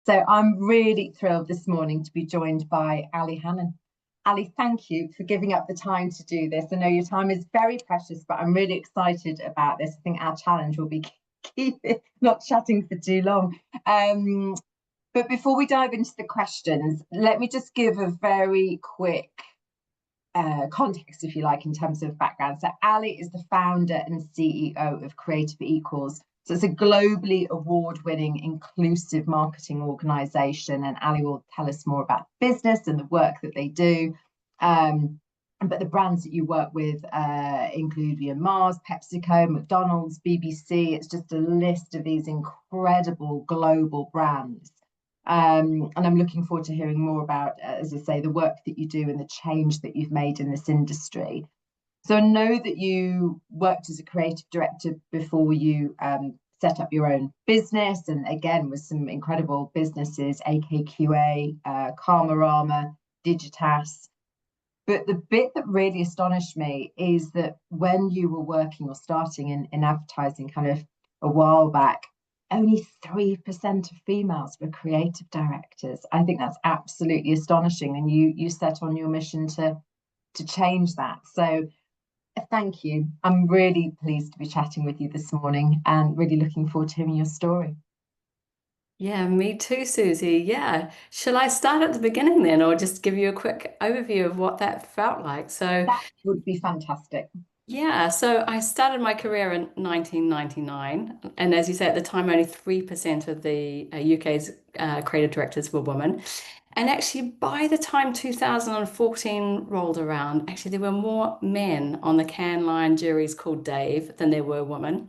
So I'm really thrilled this morning to be joined by Hanan. Ali, thank you for giving up the time to do this. I know your time is very precious, but I'm really excited about this. I think our challenge will be keep it not chatting for too long. But before we dive into the questions, let me just give a very quick context, if you like, in terms of background. So Ali is the founder and CEO of Creative Equals. So it's a globally award-winning inclusive marketing organization, and Ali will tell us more about business and the work that they do. But the brands that you work with include Mars, PepsiCo, McDonald's, BBC. It's just a list of these incredible global brands. And I'm looking forward to hearing more about, as I say, the work that you do and the change that you've made in this industry. So I know that you worked as a creative director before you set up your own business, and again with some incredible businesses, AKQA, Karmarama, Digitas. But the bit that really astonished me is that when you were working or starting in advertising kind of a while back, only 3% of females were creative directors. I think that's absolutely astonishing. And you set on your mission to change that. So thank you. I'm really pleased to be chatting with you this morning and really looking forward to hearing your story. Yeah, me too, Susie. Yeah. Shall I start at the beginning then, or just give you a quick overview of what that felt like? So, That would be fantastic. yeah, so I started my career in 1999. And as you say, at the time, only 3% of the UK's creative directors were women. And actually, by the time 2014 rolled around, actually, there were more men on the can line juries called Dave than there were women.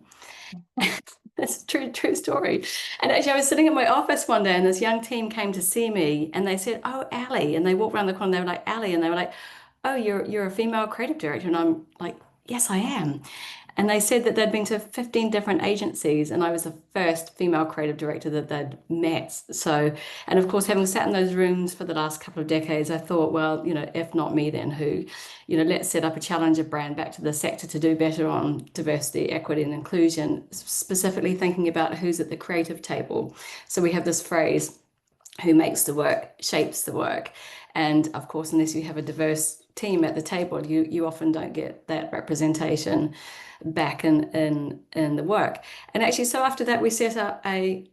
That's a true story. And actually, I was sitting in my office one day, and this young team came to see me, and they said, "Oh, Ali," and they walked around the corner. They were like, "Ali," and they were like, "Oh, you're a female creative director," and I'm like, "Yes, I am." And they said that they'd been to 15 different agencies, and I was the first female creative director that they'd met. So, and of course, having sat in those rooms for the last couple of decades, I thought, well, if not me, then who? Let's set up a challenger brand back to the sector to do better on diversity, equity, and inclusion, specifically thinking about who's at the creative table. So we have this phrase, who makes the work shapes the work. And of course, unless you have a diverse team at the table, you often don't get that representation back in the work. And actually, so after that, we set up a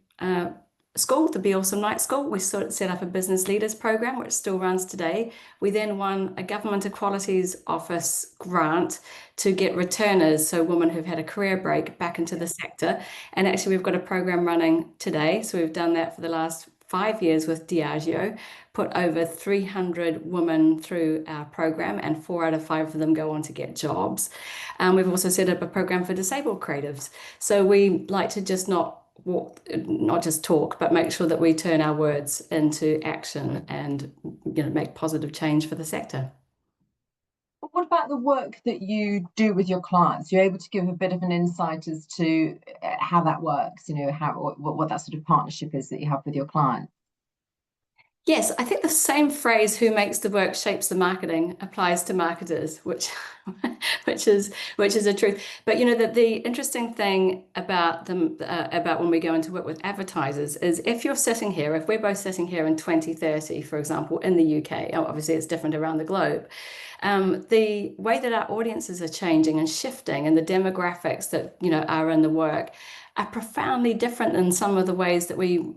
school, the Be Awesome Night School. We sort of set up a business leaders program, which still runs today. We then won a Government Equalities Office grant to get returners, so women who've had a career break, back into the sector. And actually, we've got a program running today. So we've done that for the last 5 years with Diageo, put over 300 women through our program, and 4 out of 5 of them go on to get jobs. We've also set up a program for disabled creatives. So we like to just not just talk, but make sure that we turn our words into action and make positive change for the sector. What about the work that you do with your clients? You're able to give a bit of an insight as to how that works, what that sort of partnership is that you have with your clients. Yes, I think the same phrase "who makes the work shapes the marketing" applies to marketers, which which is a truth. But the interesting thing about them about when we go into work with advertisers is, if we're both sitting here in 2030, for example, in the UK, obviously it's different around the globe. The way that our audiences are changing and shifting, and the demographics that are in the work, are profoundly different than some of the ways that we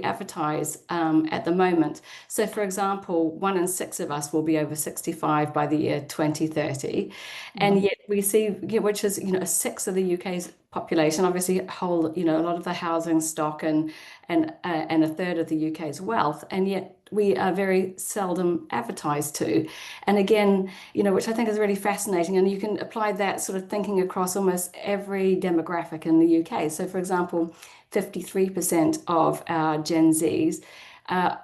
advertise at the moment. So, for example, 1 in 6 of us will be over 65 by the year 2030, and yet we see, which is a sixth of the UK's population, obviously hold a lot of the housing stock and a third of the UK's wealth, and yet we are very seldom advertised to. And again, which I think is really fascinating. And you can apply that sort of thinking across almost every demographic in the UK. So, for example, 53% of our Gen Zs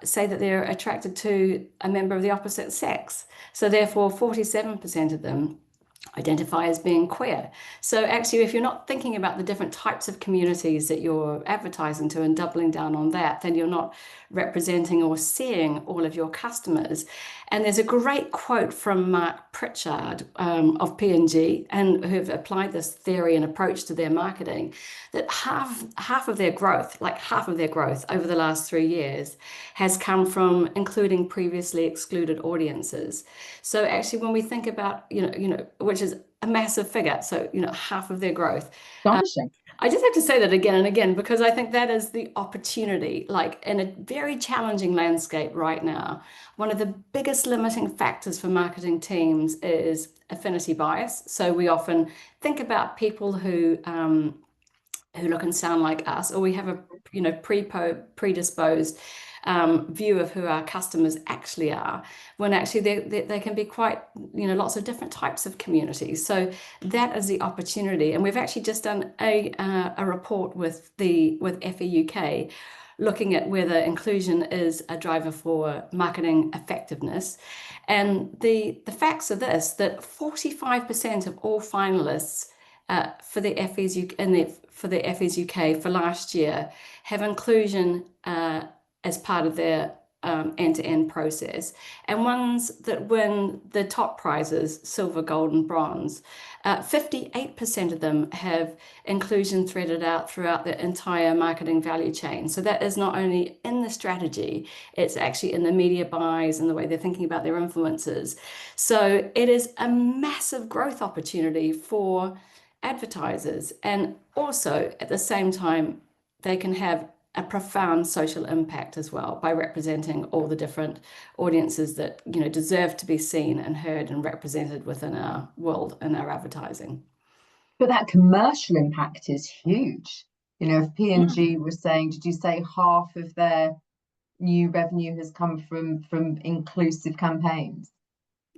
say that they're attracted to a member of the opposite sex. So therefore, 47% of them identify as being queer. So actually, if you're not thinking about the different types of communities that you're advertising to and doubling down on that, then you're not representing or seeing all of your customers. And there's a great quote from Mark Pritchard of P&G, and who've applied this theory and approach to their marketing, that half of their growth, like half of their growth over the last 3 years, has come from including previously excluded audiences. So actually, when we think about, which is a massive figure, so, half of their growth. Astonishing. I just have to say that again and again, because I think that is the opportunity, like in a very challenging landscape right now. One of the biggest limiting factors for marketing teams is affinity bias. So we often think about people who look and sound like us, or we have a predisposed view of who our customers actually are, when actually they can be quite, lots of different types of communities. So that is the opportunity. And we've actually just done a report with FE UK, looking at whether inclusion is a driver for marketing effectiveness. And the facts are this, that 45% of all finalists for the FEs UK for last year have inclusion as part of their end-to-end process. And ones that win the top prizes, silver, gold, and bronze, 58% of them have inclusion threaded out throughout the entire marketing value chain. So that is not only in the strategy, it's actually in the media buys and the way they're thinking about their influencers. So it is a massive growth opportunity for advertisers, and also at the same time they can have a profound social impact as well by representing all the different audiences that deserve to be seen and heard and represented within our world and our advertising. But that commercial impact is huge. If P&G was saying, did you say half of their new revenue has come from inclusive campaigns?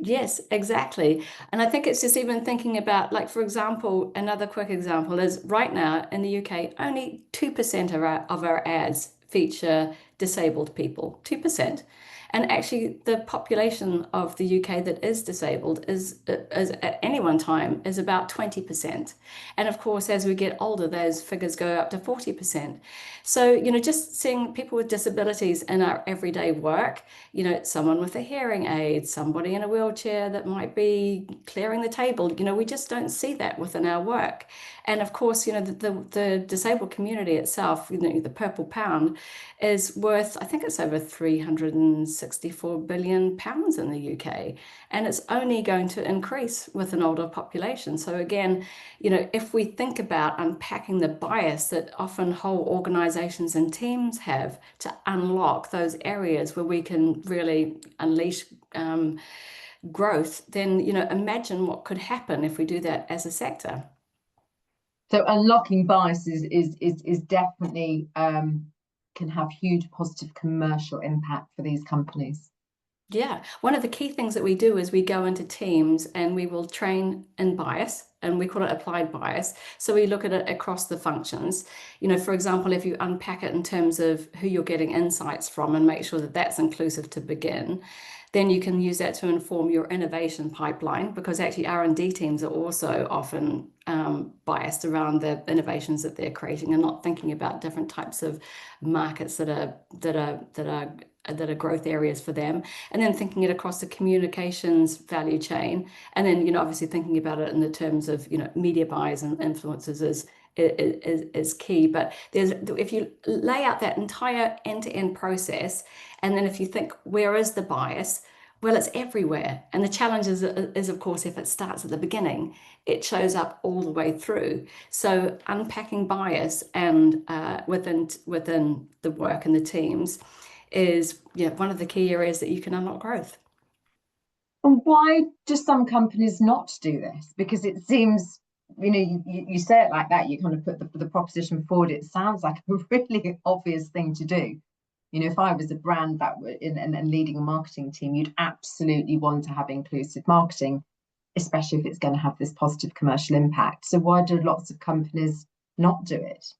Yes, exactly. And I think it's just even thinking about, like, for example, another quick example is right now in the UK, only 2% of our ads feature disabled people, 2%. And actually, the population of the UK that is disabled is at any one time is about 20%. And of course, as we get older, those figures go up to 40%. So, just seeing people with disabilities in our everyday work, someone with a hearing aid, somebody in a wheelchair that might be clearing the table, we just don't see that within our work. And of course, the disabled community itself, the purple pound, is worth, I think it's over 364 billion pounds in the UK, and it's only going to increase with an older population. So again, if we think about unpacking the bias that often whole organizations and teams have to unlock those areas where we can really unleash growth, then imagine what could happen if we do that as a sector. So unlocking bias is definitely can have huge positive commercial impact for these companies. Yeah, one of the key things that we do is we go into teams and we will train in bias, and we call it applied bias. So we look at it across the functions. For example, if you unpack it in terms of who you're getting insights from and make sure that that's inclusive to begin, then you can use that to inform your innovation pipeline, because actually R&D teams are also often biased around the innovations that they're creating and not thinking about different types of markets that are growth areas for them, and then thinking it across the communications value chain, and then obviously thinking about it in the terms of media buys and influencers is key. But if you lay out that entire end-to-end process, and then if you think, where is the bias? Well, it's everywhere. And the challenge is of course, if it starts at the beginning, it shows up all the way through. So unpacking bias and within the work and the teams is one of the key areas that you can unlock growth. And why do some companies not do this? Because it seems, you say it like that, you kind of put the proposition forward. It sounds like a really obvious thing to do. If I was a brand that were and leading a marketing team, you'd absolutely want to have inclusive marketing, especially if it's going to have this positive commercial impact. So why do lots of companies not do it?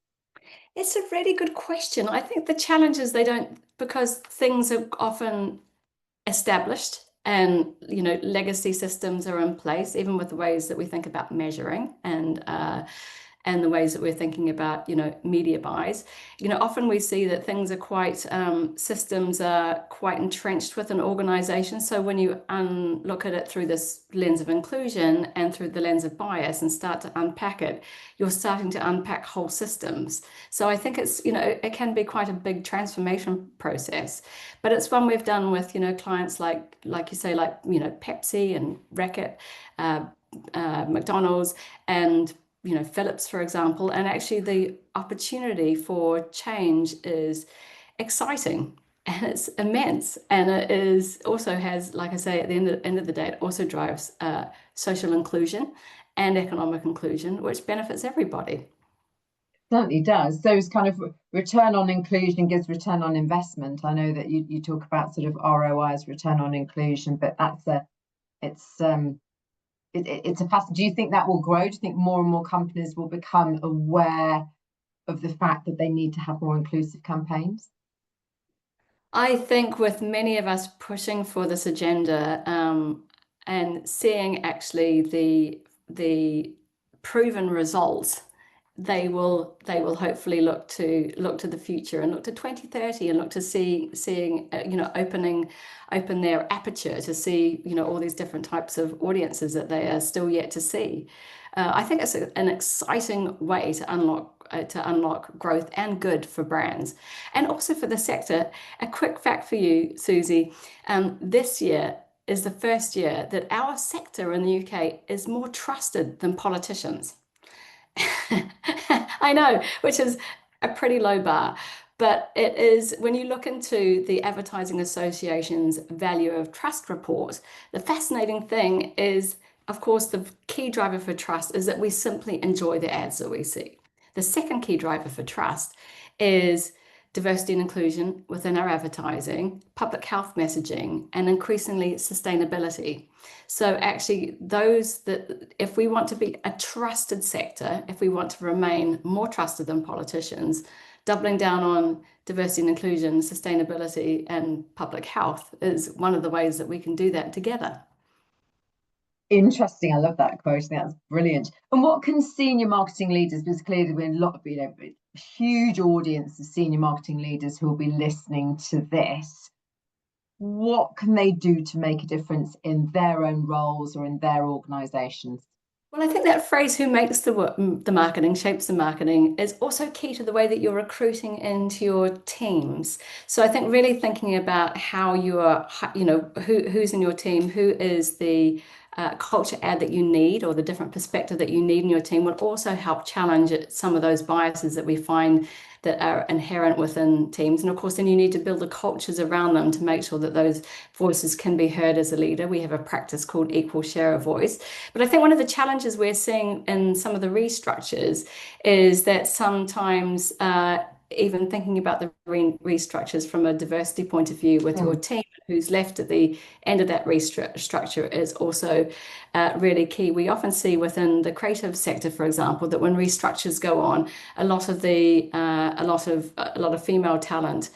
It's a really good question. I think the challenge is they don't, because things are often established and legacy systems are in place, even with the ways that we think about measuring and the ways that we're thinking about, media buys. Often we see that things are quite, systems are quite entrenched within organizations. So when you look at it through this lens of inclusion and through the lens of bias and start to unpack it, you're starting to unpack whole systems. So I think it's, it can be quite a big transformation process, but it's one we've done with, clients like you say, Pepsi and Reckitt, uh, McDonald's, and Phillips, for example. And actually, the opportunity for change is exciting and it's immense. And it is also has, like I say, at the end of the day, it also drives social inclusion and economic inclusion, which benefits everybody. Certainly does. Those kind of return on inclusion gives return on investment. I know that you talk about sort of ROI as return on inclusion, but it's it's a fast. Do you think that will grow? Do you think more and more companies will become aware of the fact that they need to have more inclusive campaigns? I think with many of us pushing for this agenda, and seeing actually the proven results, they will hopefully look to the future and look to 2030 and look to seeing open their aperture to see all these different types of audiences that they are still yet to see. I think it's an exciting way to unlock growth and good for brands and also for the sector. A quick fact for you, Susie, this year is the first year that our sector in the UK is more trusted than politicians. I know, which is a pretty low bar. But it is, when you look into the Advertising Association's Value of Trust report, the fascinating thing is, of course, the key driver for trust is that we simply enjoy the ads that we see. The second key driver for trust is diversity and inclusion within our advertising, public health messaging, and increasingly sustainability. So actually, those that if we want to be a trusted sector, if we want to remain more trusted than politicians, doubling down on diversity and inclusion, sustainability, and public health is one of the ways that we can do that together. Interesting. I love that quote. I think that's brilliant. And what can senior marketing leaders, because clearly we're a lot of, huge audience of senior marketing leaders who will be listening to this, what can they do to make a difference in their own roles or in their organizations? Well, I think that phrase, who makes the marketing, shapes the marketing, is also key to the way that you're recruiting into your teams. So I think really thinking about how you are, who's in your team, who is the culture ad that you need, or the different perspective that you need in your team, will also help challenge some of those biases that we find that are inherent within teams. And of course, then you need to build the cultures around them to make sure that those voices can be heard as a leader. We have a practice called equal share of voice. But I think one of the challenges we're seeing in some of the restructures is that sometimes even thinking about the restructures from a diversity point of view with your team, who's left at the end of that restructure, is also really key. We often see within the creative sector, for example, that when restructures go on, a lot of female talent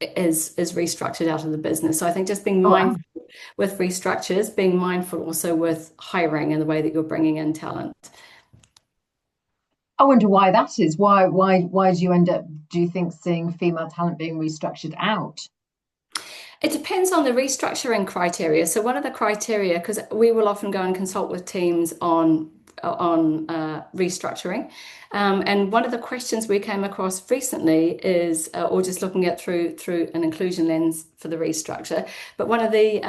is restructured out of the business. So I think just being Oh, wow. mindful with restructures, being mindful also with hiring and the way that you're bringing in talent. I wonder why that is. Why do you end up, do you think, seeing female talent being restructured out? It depends on the restructuring criteria. So one of the criteria, because we will often go and consult with teams on restructuring, and one of the questions we came across recently is, or just looking at through an inclusion lens for the restructure. But one of the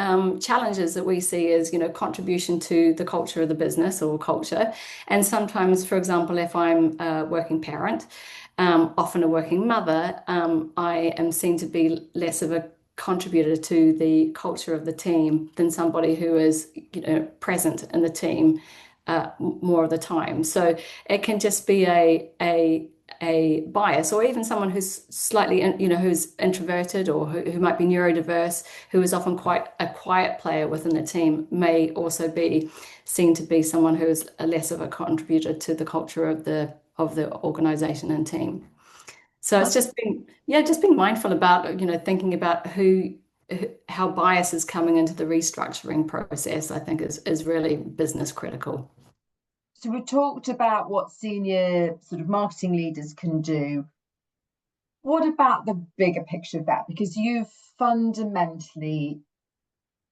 challenges that we see is, contribution to the culture of the business or culture. And sometimes, for example, if I'm a working parent, often a working mother, I am seen to be less of a contributor to the culture of the team than somebody who is, present in the team more of the time. So it can just be a bias, or even someone who's slightly, who's introverted, or who might be neurodiverse, who is often quite a quiet player within the team, may also be seen to be someone who is a less of a contributor to the culture of the organization and team. So it's just being mindful about, thinking about how bias is coming into the restructuring process, I think is really business critical. So we talked about what senior sort of marketing leaders can do. What about the bigger picture of that? Because you've fundamentally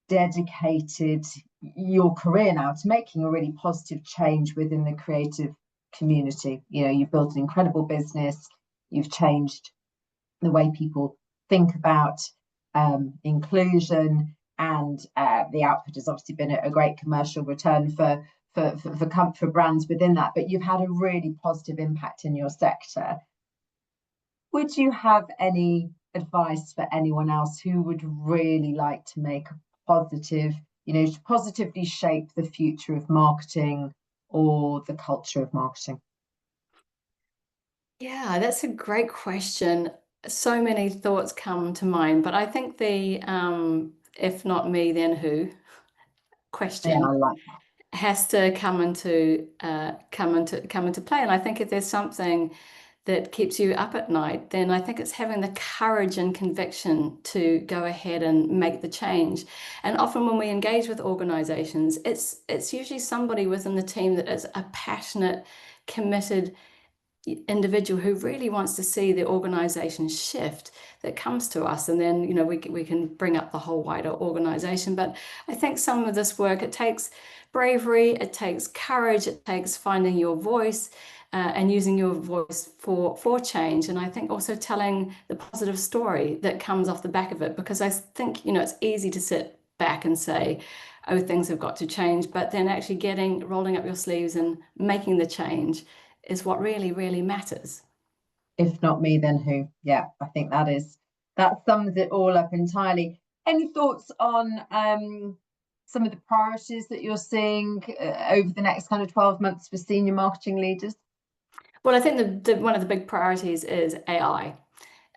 dedicated your career now to making a really positive change within the creative community. You know, you've built an incredible business, you've changed the way people think about inclusion, and the output has obviously been a great commercial return for brands within that. But you've had a really positive impact in your sector. Would you have any advice for anyone else who would really like to make a positive, you know, to positively shape the future of marketing or the culture of marketing? Yeah, that's a great question. So many thoughts come to mind, but I think the if not me, then who Yeah, question I like has to come into play. And I think if there's something that keeps you up at night, then I think it's having the courage and conviction to go ahead and make the change. And often when we engage with organizations, it's usually somebody within the team that is a passionate, committed individual who really wants to see the organization shift that comes to us, and then we can bring up the whole wider organization. But I think some of this work, it takes bravery, it takes courage, it takes finding your voice, and using your voice for change. And I think also telling the positive story that comes off the back of it, because I think it's easy to sit back and say, oh, things have got to change, but then actually rolling up your sleeves and making the change is what really, really matters. if not me, then who? Yeah, I think that sums it all up entirely. Any thoughts on some of the priorities that you're seeing over the next kind of 12 months for senior marketing leaders? Well, I think one of the big priorities is AI.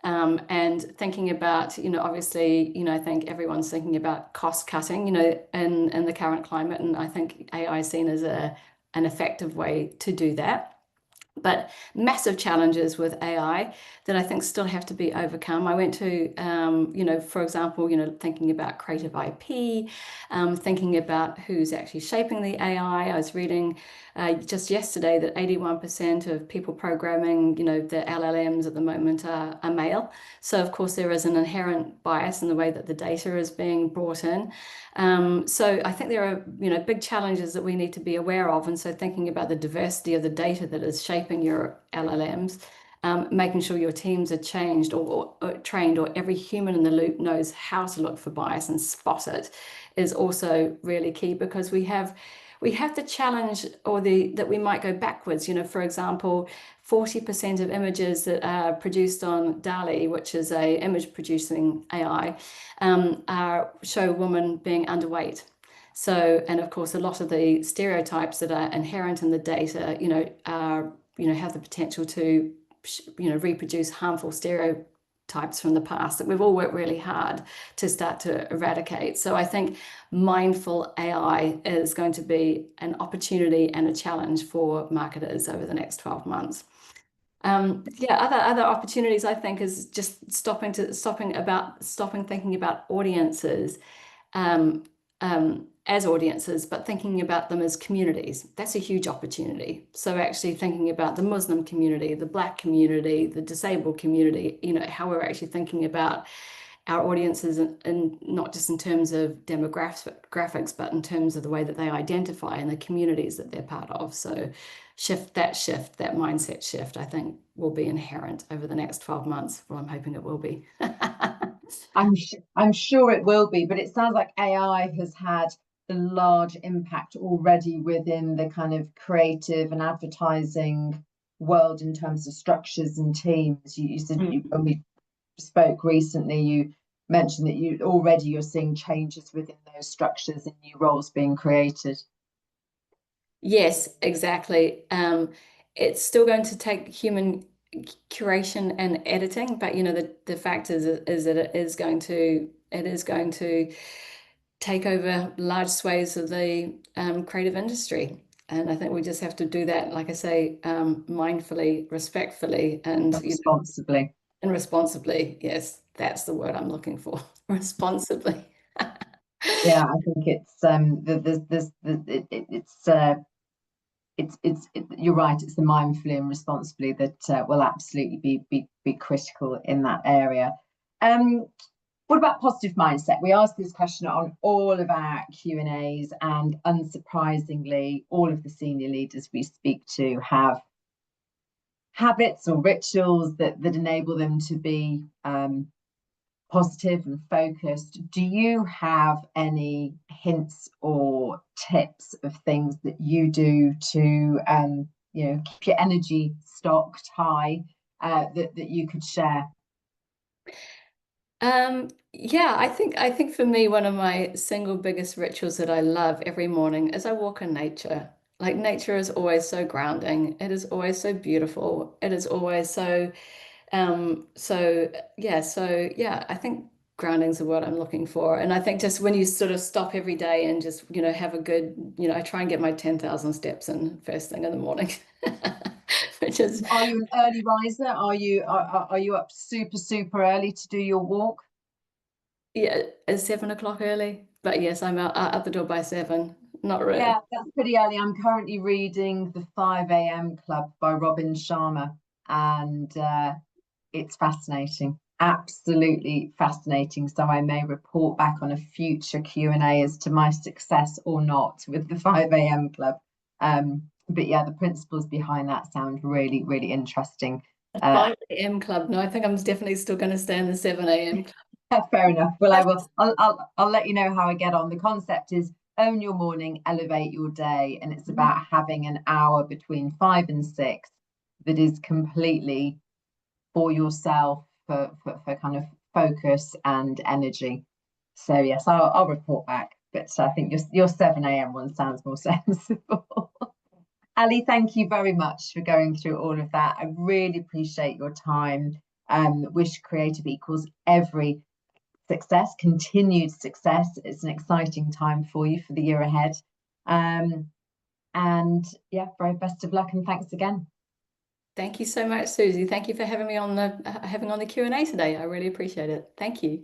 And thinking about, obviously, I think everyone's thinking about cost cutting, in the current climate. And I think AI is seen as an effective way to do that. But massive challenges with AI that I think still have to be overcome. I went to, for example, thinking about creative IP, thinking about who's actually shaping the AI. I was reading just yesterday that 81% of people programming, the LLMs at the moment are male. So of course there is an inherent bias in the way that the data is being brought in. So I think there are, big challenges that we need to be aware of. And so thinking about the diversity of the data that is shaping your LLMs, making sure your teams are changed or trained, or every human in the loop knows how to look for bias and spot it, is also really key, because we have the challenge that we might go backwards. For example, 40% of images that are produced on DALL-E, which is a image producing AI, show women being underweight. So, and of course, a lot of the stereotypes that are inherent in the data, have the potential to, reproduce harmful stereotypes from the past that we've all worked really hard to start to eradicate. So I think mindful AI is going to be an opportunity and a challenge for marketers over the next 12 months. Other opportunities, I think, is just stopping thinking about audiences as audiences, but thinking about them as communities. That's a huge opportunity. So actually thinking about the Muslim community, the Black community, the disabled community, how we're actually thinking about our audiences, and not just in terms of demographics, but in terms of the way that they identify and the communities that they're part of. So that mindset shift, I think, will be inherent over the next 12 months. Well, I'm hoping it will be. I'm sure it will be, but it sounds like AI has had a large impact already within the kind of creative and advertising world in terms of structures and teams. You said when we spoke recently, you mentioned that you're seeing changes within those structures and new roles being created. Yes, exactly. It's still going to take human curation and editing, but the fact is that it is going to take over large swathes of the creative industry. And I think we just have to do that, like I say, mindfully, respectfully, and responsibly. And responsibly, yes. That's the word I'm looking for. Responsibly. Yeah, I think it's you're right. It's the mindfully and responsibly that will absolutely be critical in that area. What about positive mindset? We ask this question on all of our Q&As, and unsurprisingly, all of the senior leaders we speak to have habits or rituals that enable them to be positive and focused. Do you have any hints or tips of things that you do to keep your energy stocked high that you could share? Yeah, I think for me, one of my single biggest rituals that I love every morning is I walk in nature. Like nature is always so grounding. It is always so beautiful. It is always so I think grounding's the word I'm looking for. And I think just when you sort of stop every day and just, have a good, I try and get my 10,000 steps in first thing in the morning. Which is Are you an early riser? Are you up super early to do your walk? Yeah, it's 7 o'clock early. But yes, I'm out the door by 7. Not really. Yeah, that's pretty early. I'm currently reading The 5 a.m. Club by Robin Sharma, and it's fascinating, absolutely fascinating. So I may report back on a future Q&A as to my success or not with the 5 a.m. Club. But yeah, the principles behind that sound really, really interesting. A 5 a.m. club. No, I think I'm definitely still going to stay in the 7 a.m. Fair enough. Well, I will. I'll let you know how I get on. The concept is own your morning, elevate your day, and it's about having an hour between 5 and 6 that is completely for yourself, for kind of focus and energy. So yes, I'll report back. But I think your 7 a.m. one sounds more sensible. Ali, thank you very much for going through all of that. I really appreciate your time. Wish Creative equals every success, continued success. It's an exciting time for you for the year ahead. And yeah, very best of luck and thanks again. Thank you so much, Susie. Thank you for having me on the Q&A today. I really appreciate it. Thank you.